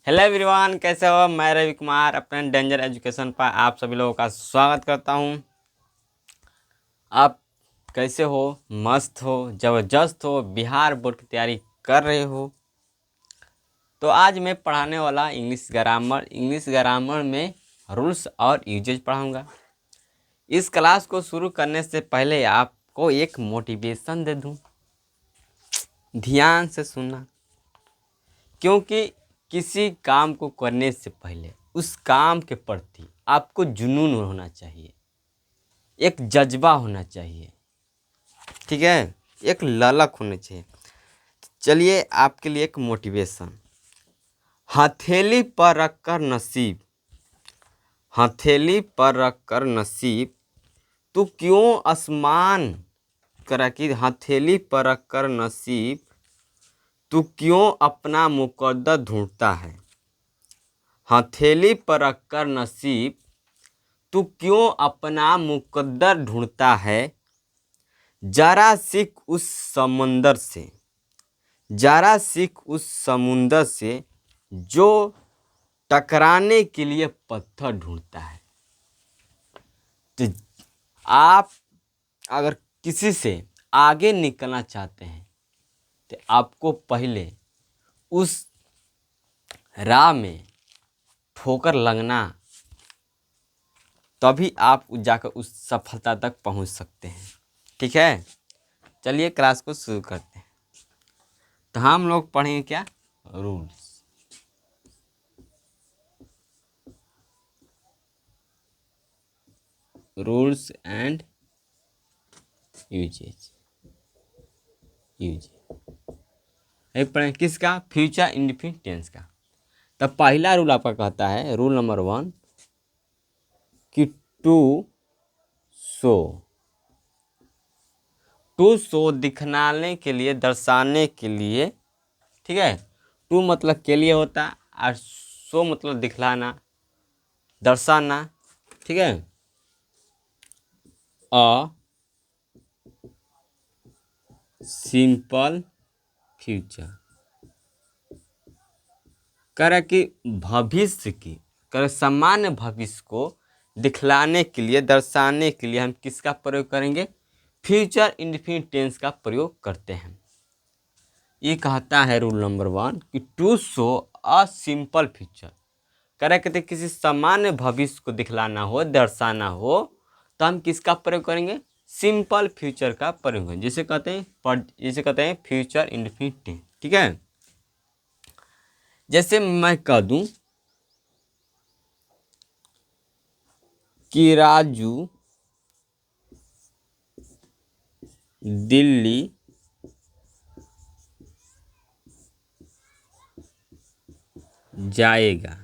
Hello everyone, कैसे हो। मैं रवि कुमार अपने डेंजर एजुकेशन पर आप सभी लोगों का स्वागत करता हूं। आप कैसे हो? मस्त हो, ज़बरदस्त हो, बिहार बोर्ड की तैयारी कर रहे हो? तो आज मैं पढ़ाने वाला इंग्लिश ग्रामर में रूल्स और यूजेज पढ़ाऊंगा। इस क्लास को शुरू करने से पहले आपको एक मोटिवेशन दे दूं, ध्यान से सुनना। क्योंकि किसी काम को करने से पहले उस काम के प्रति आपको जुनून होना चाहिए, एक जज्बा होना चाहिए, ठीक है, एक ललक होनी चाहिए। चलिए आपके लिए एक मोटिवेशन। हथेली पर रखकर नसीब, हथेली पर रखकर नसीब, तू क्यों आसमान करा कि हथेली पर रखकर नसीब, तू क्यों अपना मुकद्दर ढूंढता है। हथेली पर रखकर नसीब, तू क्यों अपना मुकद्दर ढूंढता है। जरा सीख उस समंदर से, जरा सीख उस समुंदर से जो टकराने के लिए पत्थर ढूंढता है। तो आप अगर किसी से आगे निकलना चाहते हैं तो आपको पहले उस राह में ठोकर लगना, तभी आप जाकर उस सफलता तक पहुंच सकते हैं। ठीक है, चलिए क्लास को शुरू करते हैं। तो हम लोग पढ़ेंगे क्या? रूल्स। Rules and uses. पढ़ें किसका? फ्यूचर इंडेफिनिट टेंस का। तो पहला रूल आपका कहता है, रूल नंबर 1, कि टू शो। टू शो दिखलाने के लिए, दर्शाने के लिए, ठीक है। टू मतलब के लिए होता है और शो मतलब दिखलाना, दर्शाना, ठीक है। अ सिंपल फ्यूचर करे कि भविष्य की, करे सामान्य भविष्य को दिखलाने के लिए, दर्शाने के लिए हम किसका प्रयोग करेंगे? फ्यूचर इंडेफिनिट टेंस का प्रयोग करते हैं। ये कहता है रूल नंबर 1 कि to show a simple future, करे कहते किसी सामान्य भविष्य को दिखलाना हो, दर्शाना हो, तो हम किसका प्रयोग करेंगे? सिंपल फ्यूचर का प्रयोग करेंगे, जिसे कहते हैं फ्यूचर इंडेफिनिट टेंस, ठीक है। जैसे मैं कह दूं कि राजू दिल्ली जाएगा,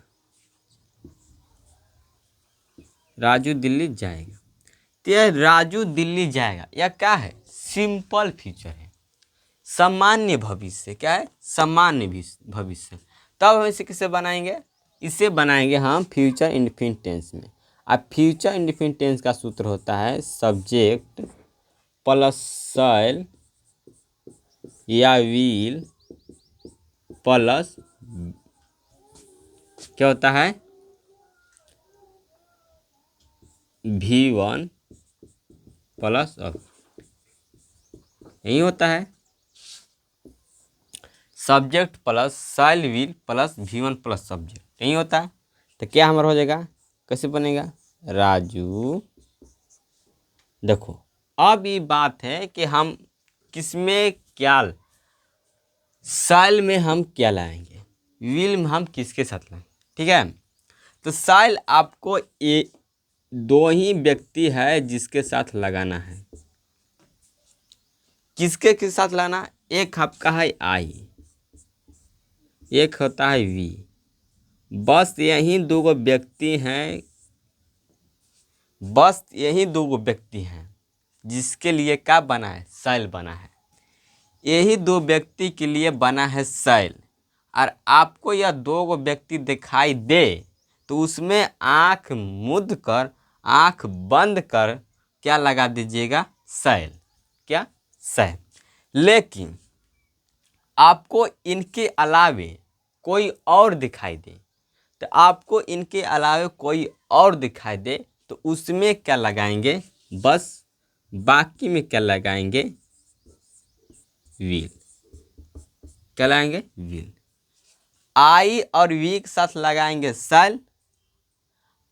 राजू दिल्ली जाएगा। तो यह राजू दिल्ली जाएगा या क्या है? सिंपल फ्यूचर है, सामान्य भविष्य। क्या है? सामान्य भविष्य। तब हम इसे किसे बनाएंगे? इसे बनाएंगे हम फ्यूचर इंडेफिनिट टेंस में। अब फ्यूचर इंडेफिनिट टेंस का सूत्र होता है सब्जेक्ट प्लस शैल या विल प्लस, क्या होता है? V1 प्लस अब, यही होता है subject plus shell will plus V1 plus subject, यही होता है। तो क्या हमारा हो जाएगा? कैसे बनेगा? राजू, देखो अब ये बात है कि हम किसमें क्या, शैल में हम क्या लाएंगे, विल में हम किसके साथ लाएंगे, ठीक है। तो शैल आपको ये दो ही व्यक्ति है जिसके साथ लगाना है। किसके साथ लाना? एक आपका है आई, एक होता है वी। बस यही दो व्यक्ति हैं, बस यही दो व्यक्ति हैं जिसके लिए क्या बना है? शैल बना है। यही दो व्यक्ति के लिए बना है शैल। और आपको यह दो व्यक्ति दिखाई दे तो उसमें आंख मूंद कर, आंख बंद कर क्या लगा दीजिएगा? शैल। क्या? शैल। लेकिन आपको इनके अलावे कोई और दिखाई दे, तो आपको इनके अलावा कोई और दिखाई दे तो उसमें क्या लगाएंगे, बस बाकी में क्या लगाएंगे, विल। क्या लगाएंगे, विल। आई और वी के साथ लगाएंगे शैल,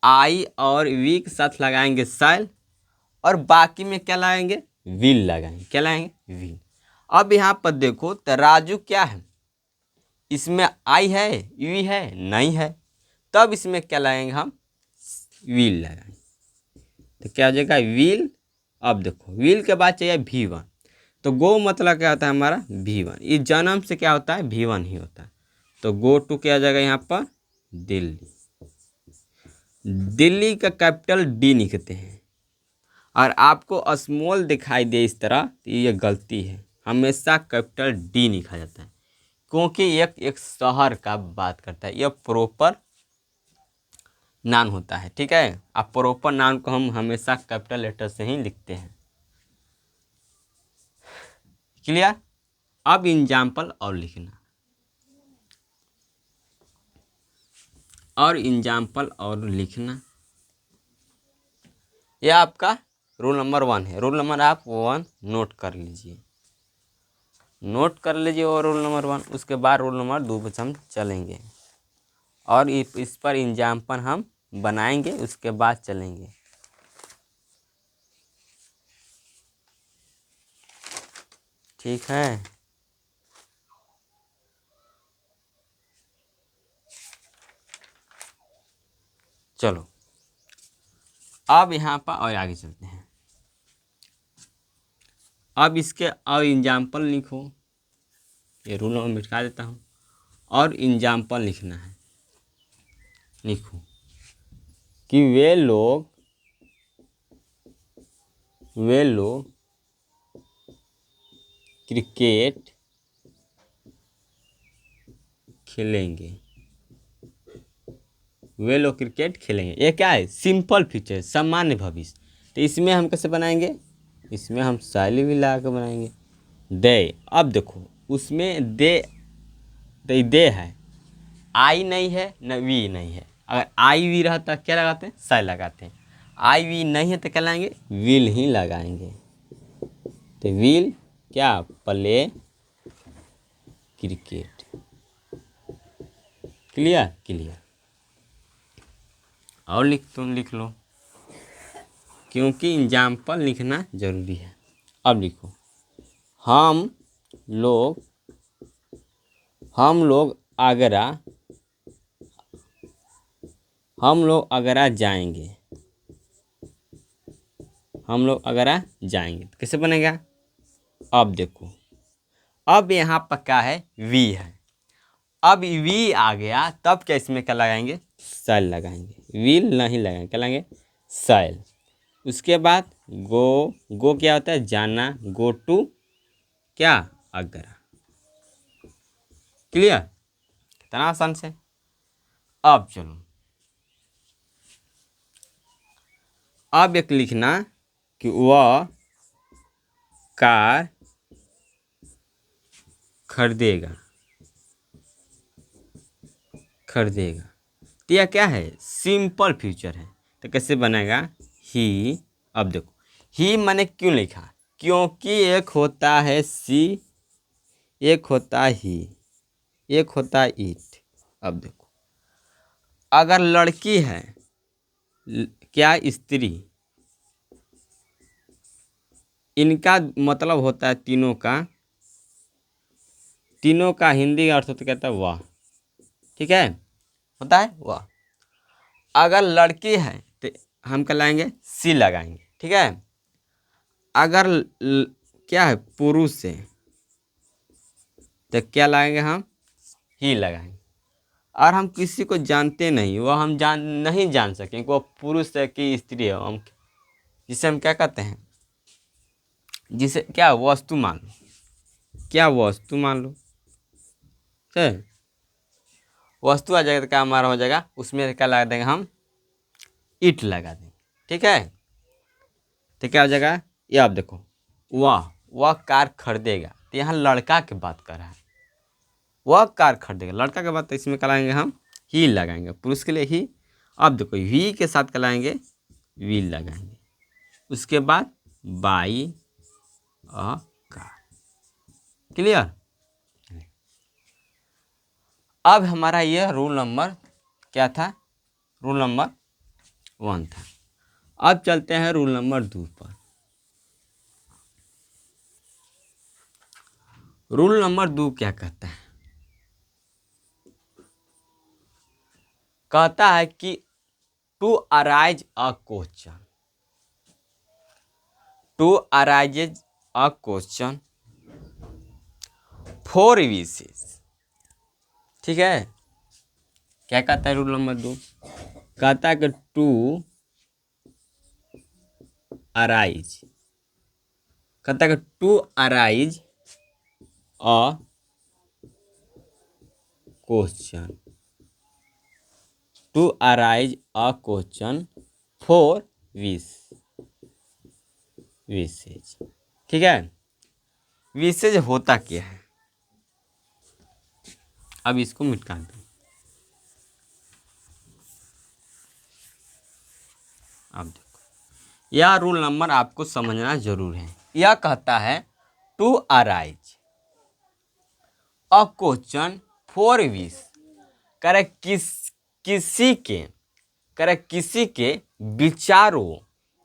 आई और वी के साथ लगाएंगे शैल, और बाकी में क्या लगाएंगे, विल लगाएंगे। क्या लगाएंगे, विल। अब यहाँ पर देखो तो राजू क्या है, इसमें आई है, वी है नहीं है, तब इसमें क्या लगाएंगे हम, विल लगाएंगे। तो क्या हो जाएगा, विल। अब देखो विल के बाद चाहिए V1, तो गो मतलब क्या होता है हमारा V1, इस जन्म से क्या होता है V1 ही होता है। तो गो टू क्या आ जाएगा यहाँ पर, दिल्ली। दिल्ली का कैपिटल D लिखते हैं, और आपको स्मॉल दिखाई दे इस तरह तो ये गलती है, हमेशा कैपिटल D लिखा जाता है, क्योंकि एक शहर का बात करता है, यह प्रॉपर नाउन होता है। ठीक है, अब प्रॉपर नाउन को हम हमेशा कैपिटल लेटर से ही लिखते हैं। क्लियर। अब एग्जाम्पल और लिखना, और एग्जाम्पल और लिखना। यह आपका रूल नंबर 1 है। रूल नंबर आप 1 नोट कर लीजिए, नोट कर लीजिए और रूल नंबर 1। उसके बाद रूल नंबर 2 पर हम चलेंगे और इस पर एग्जाम्पल हम बनाएंगे, उसके बाद चलेंगे। ठीक है, चलो अब यहाँ पर और आगे चलते हैं। अब इसके और एग्जाम्पल लिखो, ये रूल नंबर मिटा देता हूँ, और एग्जाम्पल लिखना है। लिखो कि वे लोग क्रिकेट खेलेंगे। वे लोग क्रिकेट खेलेंगे, ये क्या है, सिंपल फ्यूचर, सामान्य भविष्य। तो इसमें हम कैसे बनाएंगे, इसमें हम शैली भी ला के बनाएंगे। दे, अब देखो उसमें दे है, आई नहीं है न वी नहीं है। अगर आई वी रहता क्या लगाते हैं, शैल लगाते हैं। आई वी नहीं है तो क्या लगाएंगे, विल ही लगाएंगे। तो विल क्या, प्ले क्रिकेट। Clear, clear. और लिख लो, क्योंकि एग्जाम्पल लिखना जरूरी है। अब लिखो, हम लोग आगरा जाएंगे। हम लोग आगरा जाएंगे, तो कैसे बनेगा। अब देखो, अब यहाँ पर क्या है, वी है। अब वी आ गया तब क्या इसमें क्या लगाएंगे, शैल लगाएंगे। विल नहीं लगाएंगे, क्या लगाएंगे, शैल। उसके बाद गो क्या होता है, जाना, गो टू क्या, आगरा। क्लियर, कितना आसान से। अब चलो, अब एक लिखना कि वह कार खरीदेगा। तो यह क्या है, सिंपल फ्यूचर है। तो कैसे बनेगा, ही। अब देखो ही मैंने क्यों लिखा, क्योंकि एक होता है सी, एक होता है ही, एक होता है इट। अब देखो अगर लड़की है, क्या स्त्री, इनका मतलब होता है तीनों का हिंदी अर्थ तो कहता है वाह। ठीक है, होता है वाह। अगर लड़की है तो हम क्या लाएंगे, सी लगाएंगे। ठीक है, अगर क्या है पुरुष है तो क्या लगाएंगे, हम ही लगाएंगे। और हम किसी को जानते नहीं, वो हम नहीं जान सकें कि वो पुरुष है कि स्त्री है, हम जिसे हम क्या कहते हैं, जिसे क्या वस्तु मान लो, क्या वस्तु मान लो। ठीक, वस्तु आ जाएगा तो क्या हमारा हो जाएगा, उसमें क्या लगा देंगे हम, ईट लगा देंगे। ठीक है, तो क्या हो जाएगा, ये आप देखो, वह कार खरीदेगा, तो यहाँ लड़का की बात कर रहा है। वह कार खरीदेगा। लड़का के बाद तो इसमें क्या लगाएंगे हम, ही लगाएंगे, पुरुष के लिए ही। अब देखो ही के साथ क्या लगाएंगे, विल लगाएंगे। उसके बाद बाई अ कार। क्लियर। अब हमारा यह रूल नंबर क्या था, रूल नंबर 1 था। अब चलते हैं रूल नंबर 2 पर। रूल नंबर 2 क्या कहता है, कहता है कि to arise a question, to arises a question for विशेष। ठीक है, क्या कहता है रूल नंबर 2, कहता है कि टू अराइज, कहता है कि to arise a question, to arise a question for विशेष। ठीक है, विशेष होता क्या है, अब इसको मिटा दो। अब देखो, यह रूल नंबर आपको समझना जरूर है। यह कहता है to arise a question for wish, करे किसी के विचारों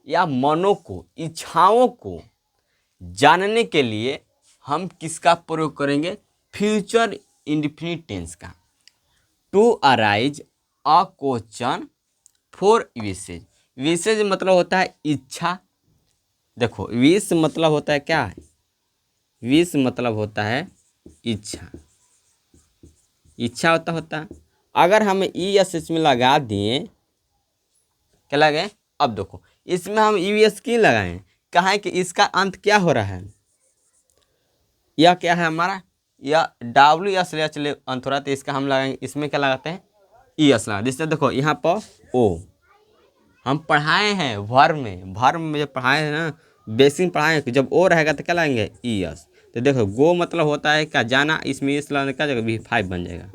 या मनों को, इच्छाओं को जानने के लिए हम किसका प्रयोग करेंगे, फ्यूचर इंडेफिनिट टेंस का। To arise a question for wishes, wishes मतलब होता है इच्छा। देखो विश मतलब होता है क्या, विश मतलब होता है इच्छा, इच्छा होता है। अगर हम ई एस इसमें लगा दिए, क्या लगाए, अब देखो इसमें हम यू एस क्यों लगाएं, कहा है कि इसका अंत क्या हो रहा है, यह क्या है हमारा, यह डब्ल्यू एस ले चले अंत हो रहा है, तो इसका हम लगाएंगे, इसमें क्या लगाते हैं, ई एस लगा। जिससे देखो यहाँ पर ओ हम पढ़ाए हैं, वर्ब में जब पढ़ाए हैं ना, बेसिक पढ़ाए हैं कि जब ओ रहेगा तो क्या लाएंगे, ई एस। तो देखो गो मतलब होता है क्या, जाना, इसमें इस लगाने क्या जगह V5 बन जाएगा।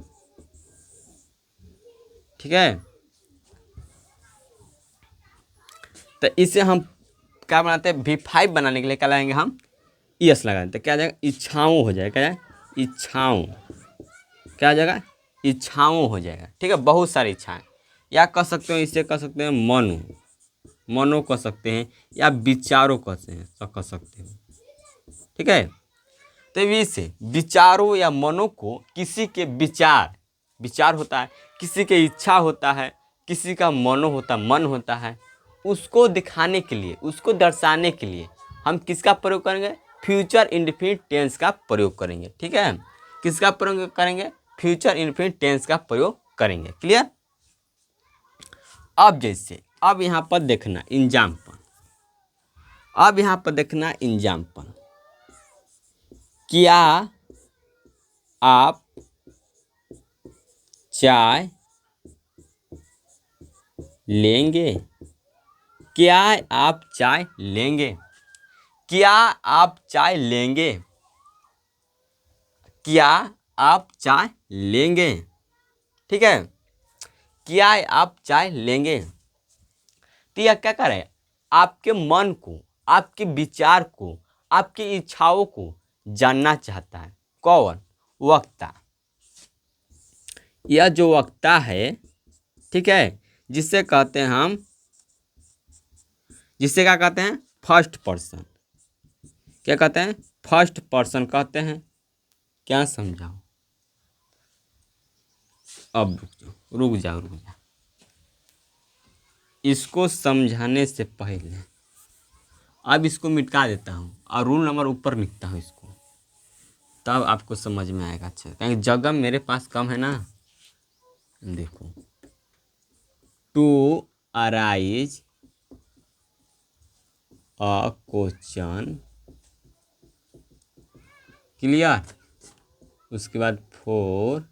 ठीक है, तो इसे हम क्या बनाते हैं, V5 बनाने के लिए क्या लाएंगे हम, ई एस लगाएंगे, तो क्या जाएगा, इच्छाओं हो जाएगा, क्या जाएगा, इच्छाओं, क्या हो जाएगा, इच्छाओं हो जाएगा। ठीक है, बहुत सारी इच्छाएं, या कह सकते हो, इसे कह सकते हैं मनो कह सकते हैं, या विचारों कह सकते हैं। ठीक है, तो इसे विचारों या मनो को, किसी के विचार होता है, किसी के इच्छा होता है, किसी का मन होता है, उसको दिखाने के लिए, उसको दर्शाने के लिए हम किसका प्रयोग करेंगे, फ्यूचर इंडेफिनिट टेंस का प्रयोग करेंगे। ठीक है, किसका प्रयोग करेंगे, फ्यूचर इंडेफिनिट टेंस का प्रयोग करेंगे। क्लियर। अब जैसे, अब यहाँ पर देखना एग्जाम्पल, अब यहाँ पर देखना एग्जाम्पल, क्या आप चाय लेंगे, क्या आप चाय लेंगे, क्या आप चाय लेंगे, क्या आप चाय लेंगे। ठीक है, क्या आप चाय लेंगे, तो यह क्या करे, आपके मन को, आपके विचार को, आपकी इच्छाओं को जानना चाहता है। कौन, वक्ता। यह जो वक्ता है, ठीक है, जिससे कहते हैं हम, जिससे क्या कहते हैं, फर्स्ट पर्सन, क्या कहते हैं, फर्स्ट पर्सन कहते हैं। क्या समझाओ, अब रुक जाओ, इसको समझाने से पहले अब इसको मिटा देता हूँ और रूल नंबर ऊपर लिखता हूँ इसको, तब आपको समझ में आएगा अच्छा, क्योंकि जगह मेरे पास कम है ना। देखो, to arise a question, clear, उसके बाद फोर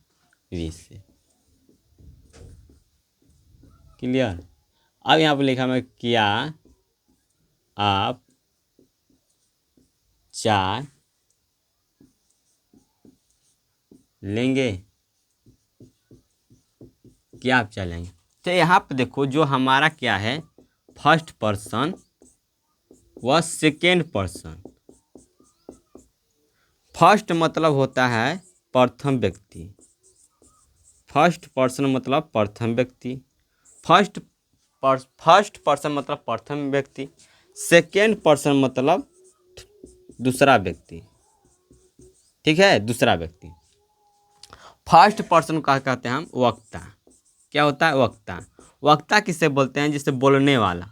विशेष। क्लियर। अब यहाँ पर लिखा मैं, क्या आप चाय लेंगे? क्या आप चाय लेंगे? तो यहाँ पे देखो जो हमारा क्या है, फर्स्ट पर्सन व सेकेंड पर्सन। फर्स्ट मतलब होता है प्रथम व्यक्ति, फर्स्ट पर्सन मतलब प्रथम व्यक्ति, फर्स्ट पर्सन मतलब प्रथम व्यक्ति, सेकेंड पर्सन मतलब दूसरा व्यक्ति। ठीक है, दूसरा व्यक्ति। फर्स्ट पर्सन का कहते हैं हम वक्ता। क्या होता है? वक्ता। वक्ता किसे बोलते हैं? जिसे बोलने वाला,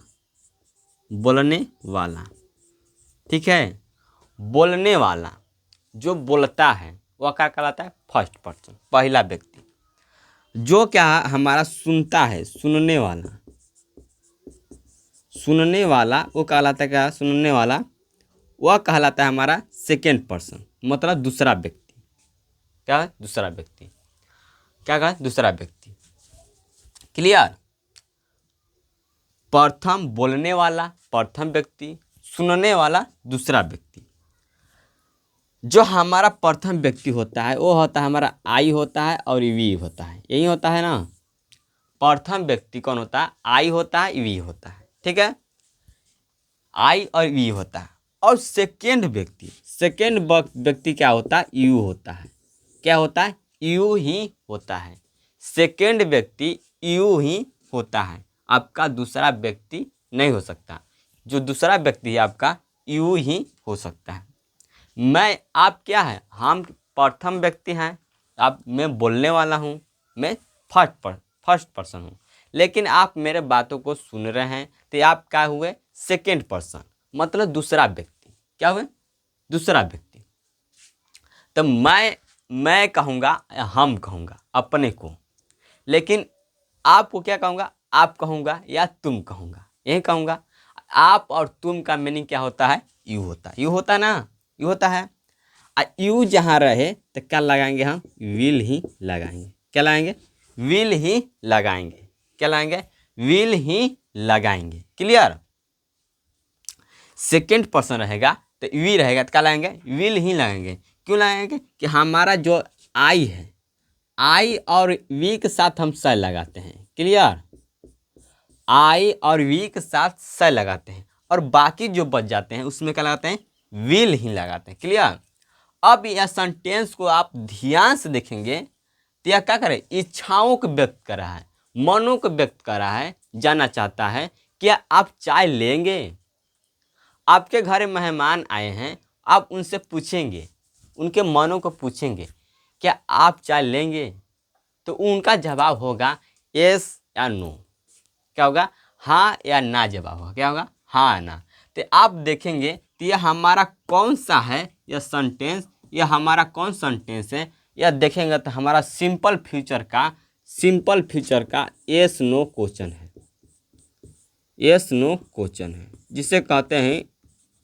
बोलने वाला। ठीक है, बोलने वाला जो बोलता है वह क्या कहलाता है? फर्स्ट पर्सन, पहला व्यक्ति। जो क्या हमारा सुनता है, सुनने वाला, सुनने वाला वो कहलाता है क्या? सुनने वाला वह कहलाता है हमारा सेकेंड पर्सन, मतलब दूसरा व्यक्ति। क्या है? दूसरा व्यक्ति। क्या कहा? दूसरा व्यक्ति। क्लियर? प्रथम बोलने वाला प्रथम व्यक्ति, सुनने वाला दूसरा व्यक्ति। जो हमारा प्रथम व्यक्ति होता है वो होता है हमारा आई होता है और वी होता है। यही होता है ना? प्रथम व्यक्ति कौन होता है? आई होता है, वी होता है। ठीक है, आई और वी होता है। और सेकेंड व्यक्ति, सेकेंड व्यक्ति क्या होता है? यू होता है। क्या होता है? यू ही होता है। सेकेंड व्यक्ति यू ही होता है, आपका दूसरा व्यक्ति नहीं हो सकता। जो दूसरा व्यक्ति है आपका यू ही हो सकता है। मैं, आप क्या है? हम प्रथम व्यक्ति हैं, मैं बोलने वाला हूँ, मैं फर्स्ट पर्सन हूँ। लेकिन आप मेरे बातों को सुन रहे हैं तो आप क्या हुए? सेकेंड पर्सन, मतलब दूसरा व्यक्ति। क्या हुए? दूसरा व्यक्ति। तो मैं कहूँगा, हम कहूँगा अपने को, लेकिन आपको क्या कहूँगा? आप कहूँगा या तुम कहूँगा, यही कहूँगा। आप और तुम का मीनिंग क्या होता है? यू होता है। यू होता है ना? यू होता है। यू जहाँ रहे तो क्या लगाएंगे हम? विल ही लगाएंगे। क्या लगाएंगे? विल ही लगाएंगे। क्या लगाएंगे? विल ही लगाएंगे। क्लियर? सेकेंड पर्सन रहेगा तो वी रहेगा तो क्या लगाएंगे? विल ही लगाएंगे। क्यों लगाएंगे? कि हमारा जो आई है, आई और वी के साथ हम स लगाते हैं। क्लियर? आई और वी के साथ स लगाते हैं और बाकी जो बच जाते हैं उसमें क्या लगाते हैं? विल ही लगाते हैं। क्लियर? अब यह सेंटेंस को आप ध्यान से देखेंगे तो यह क्या करे? इच्छाओं को व्यक्त कर रहा है, मनों को व्यक्त कर रहा है। जानना चाहता है क्या आप चाय लेंगे? आपके घर मेहमान आए हैं, आप उनसे पूछेंगे, उनके मनों को पूछेंगे क्या आप चाय लेंगे? तो उनका जवाब होगा यस या नो। क्या होगा? हाँ या ना जवाब होगा। क्या होगा? हाँ या ना। तो आप देखेंगे तो यह हमारा कौन सा है? यह सेंटेंस, यह हमारा कौन सेंटेंस है? यह देखेंगे तो हमारा सिंपल फ्यूचर का यस नो क्वेश्चन है। यस नो क्वेश्चन है, जिसे कहते हैं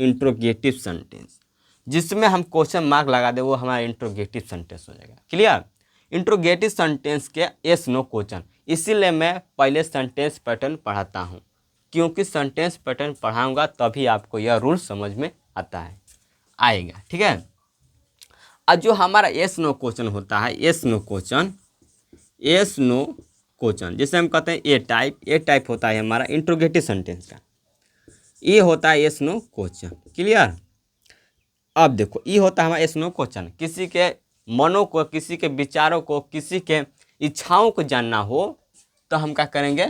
इंट्रोगेटिव सेंटेंस। जिसमें हम क्वेश्चन मार्क लगा दे वो हमारा इंट्रोगेटिव सेंटेंस हो जाएगा। क्लियर? इंट्रोगेटिव सेंटेंस के यस नो क्वेश्चन। इसीलिए मैं पहले सेंटेंस पैटर्न पढ़ाता हूँ, क्योंकि सेंटेंस पैटर्न पढ़ाऊँगा तभी आपको यह रूल समझ में आएगा। ठीक है? और जो हमारा यस नो क्वेश्चन होता है, यस नो क्वेश्चन जिसे हम कहते हैं ए टाइप होता है हमारा इंट्रोगेटिव सेंटेंस का। ये होता है यस नो क्वेश्चन। क्लियर? अब देखो, ये होता है हमारा यस नो क्वेश्चन। किसी के मनों को, किसी के विचारों को, किसी के इच्छाओं को जानना हो तो हम क्या करेंगे?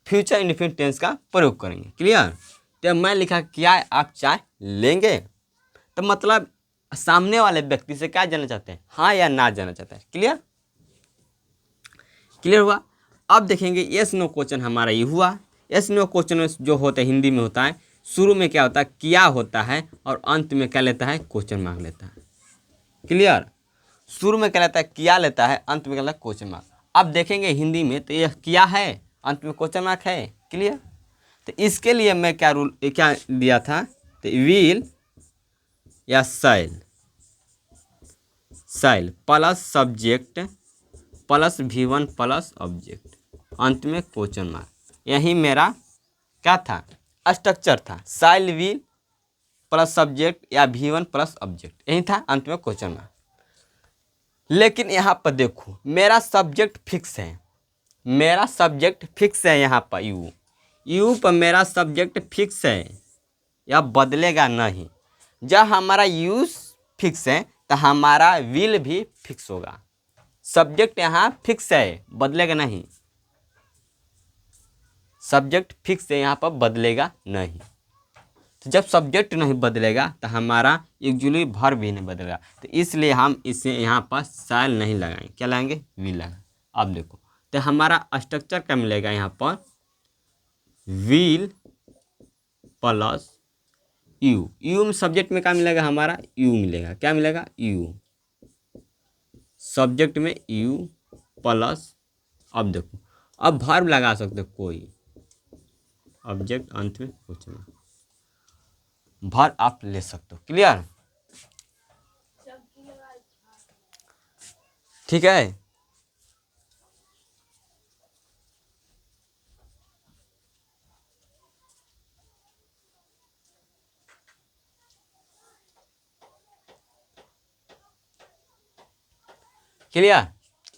फ्यूचर इंडेफिनिट टेंस का प्रयोग करेंगे। क्लियर? तो मैं लिखा क्या आप चाय लेंगे, तो मतलब सामने वाले व्यक्ति से क्या जानना चाहते हैं? हाँ या ना जानना चाहते हैं। क्लियर हुआ? अब देखेंगे यस नो क्वेश्चन हमारा ये हुआ। यस नो क्वेश्चन जो होता है हिंदी में होता है, शुरू में क्या होता है? क्या होता है और अंत में क्या लेता है? क्वेश्चन मार्क लेता है। क्लियर? शुरू में क्या लेता है? क्या लेता है, अंत में क्या लेता है? Question mark. अब देखेंगे हिंदी में तो यह क्या है, अंत में क्वेश्चन मार्क है। क्लियर? तो इसके लिए मैं क्या दिया था? तो विल या शैल plus subject plus V1 plus object, अंत में क्वेश्चन मार्क। यही मेरा क्या था? स्ट्रक्चर था। शैल विल प्लस सब्जेक्ट या V1 प्लस ऑब्जेक्ट, यही था, अंत में क्वेश्चन मार्क। लेकिन यहाँ पर देखो मेरा सब्जेक्ट फिक्स है, मेरा सब्जेक्ट फिक्स है यहाँ पर यू पर मेरा सब्जेक्ट फिक्स है, यह बदलेगा नहीं। जब हमारा यूज फिक्स है तो हमारा विल भी फिक्स होगा। सब्जेक्ट यहाँ फिक्स है, बदलेगा नहीं, सब्जेक्ट फिक्स है यहाँ पर बदलेगा नहीं। तो जब सब्जेक्ट नहीं बदलेगा तो हमारा एक्चुअली वर्ब भी नहीं बदलेगा, तो इसलिए हम इसे यहाँ पर शैल नहीं लगाएंगे, क्या लगाएंगे, विल लगाएंगे। अब देखो तो हमारा स्ट्रक्चर क्या मिलेगा यहाँ पर, विल प्लस यू में सब्जेक्ट में क्या मिलेगा, हमारा यू मिलेगा, क्या मिलेगा, यू सब्जेक्ट में यू प्लस, अब देखो अब वर्ब लगा सकते हो कोई, ऑब्जेक्ट अंत में कुछ नहीं, वर्ब आप ले सकते हो। क्लियर, ठीक है। क्लियर,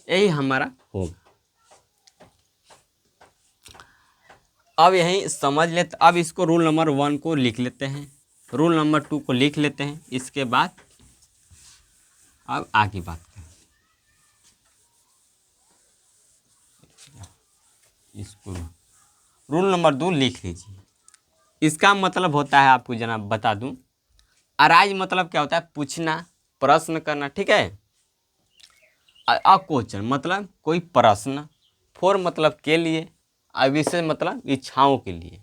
यही हमारा होगा। अब यही समझ लेते, अब इसको रूल नंबर 1 को लिख लेते हैं, रूल नंबर 2 को लिख लेते हैं, इसके बाद अब आगे बात करें। इसको रूल नंबर 2 लिख लीजिए। इसका मतलब होता है, आपको जनाब बता दूं, अराइज मतलब क्या होता है, पूछना, प्रश्न करना, ठीक है। अ क्वेश्चन मतलब कोई प्रश्न, फॉर मतलब के लिए, विषय मतलब इच्छाओं के लिए,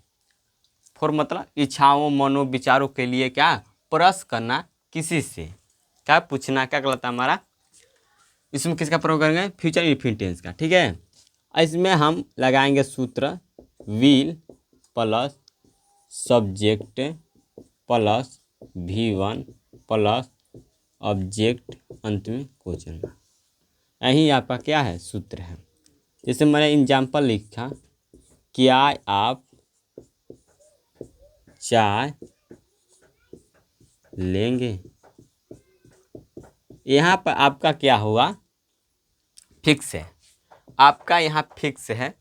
फॉर मतलब इच्छाओं मनोविचारों के लिए क्या प्रश्न करना किसी से, क्या पूछना, क्या कहलाता है हमारा, इसमें किसका प्रयोग करेंगे, फ्यूचर इन्फिनिट का, ठीक है। इसमें हम लगाएंगे सूत्र will plus subject plus V1 plus object अंत में क्वेश्चन। यही आपका क्या है, सूत्र है। जैसे मैंने एग्जाम्पल लिखा, क्या आप चाय लेंगे, यहाँ पर आपका क्या होगा, फिक्स है, आपका यहाँ फिक्स है,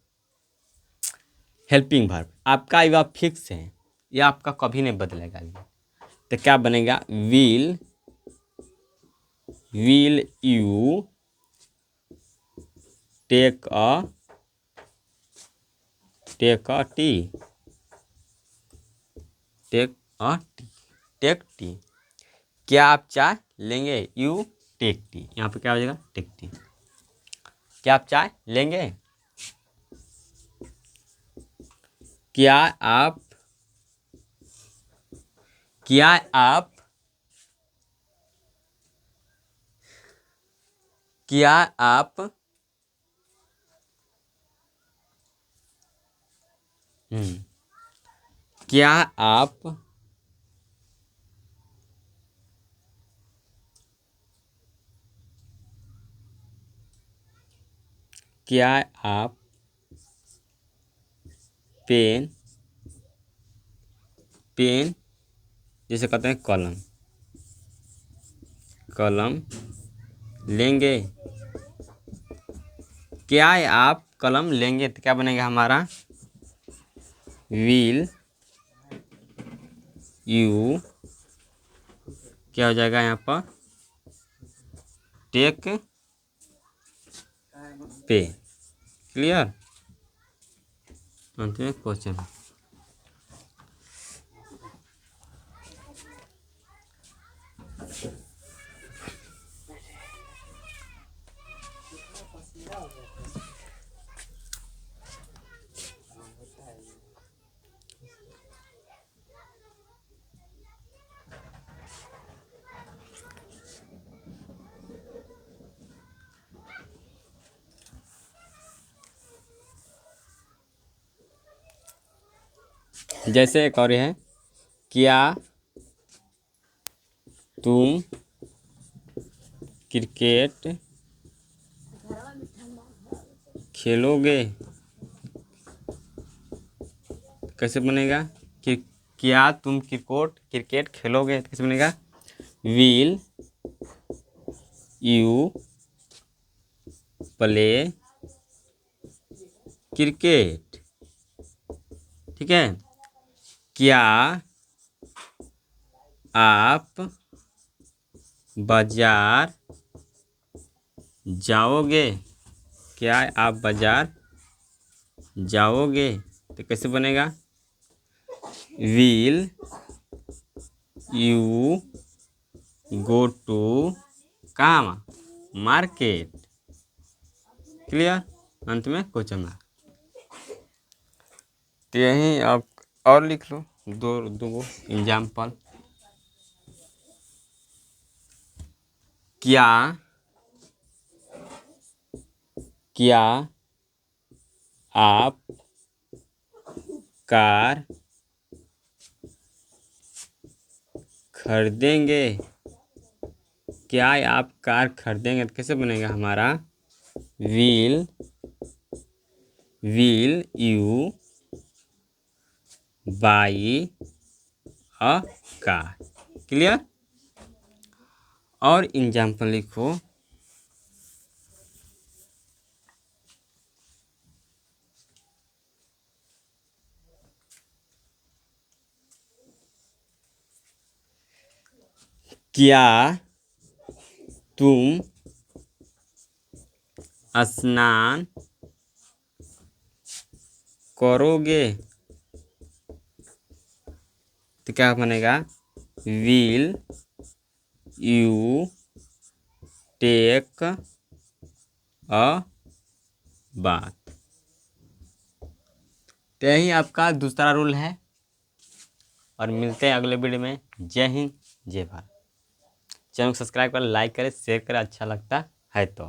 हेल्पिंग वर्ब आपका यह फिक्स है, यह आपका कभी नहीं बदलेगा। तो क्या बनेगा, will you take a tea, take tea, क्या आप चाय लेंगे, यू टेक टी, यहाँ पे क्या हो जाएगा, टेक टी, क्या आप चाय लेंगे, क्या आप क्या आप क्या आप क्या आप क्या आप पेन जैसे कहते हैं कलम लेंगे, क्या आप कलम लेंगे, तो क्या बनेगा हमारा, विल यू क्या हो जाएगा यहाँ पर, टेक पे। क्लियर, अंत में क्वेश्चन। जैसे एक और है, क्या तुम क्रिकेट खेलोगे, कैसे बनेगा, कि क्या तुम क्रिकेट खेलोगे, तो कैसे बनेगा, विल यू प्ले क्रिकेट। ठीक है, क्या आप बाजार जाओगे? क्या आप बाजार जाओगे? तो कैसे बनेगा? विल यू गो टू कहाँ? मार्केट। क्लियर? अंत में क्वेश्चन मार्क। तो यही आप और लिख लो दो एग्जाम्पल। क्या आप कार खरीदेंगे? क्या आप कार खरीदेंगे? तो कैसे बनेगा हमारा? Will you buy a car. Clear? और एग्जाम्पल लिखो। क्या तुम स्नान करोगे? तो क्या बनेगा? Will you take a bath. तो यही आपका दूसरा रूल है। और मिलते हैं अगले वीडियो में। जय हिंद, जय भारत। चैनल को सब्सक्राइब करें, लाइक करें, शेयर करें अच्छा लगता है तो।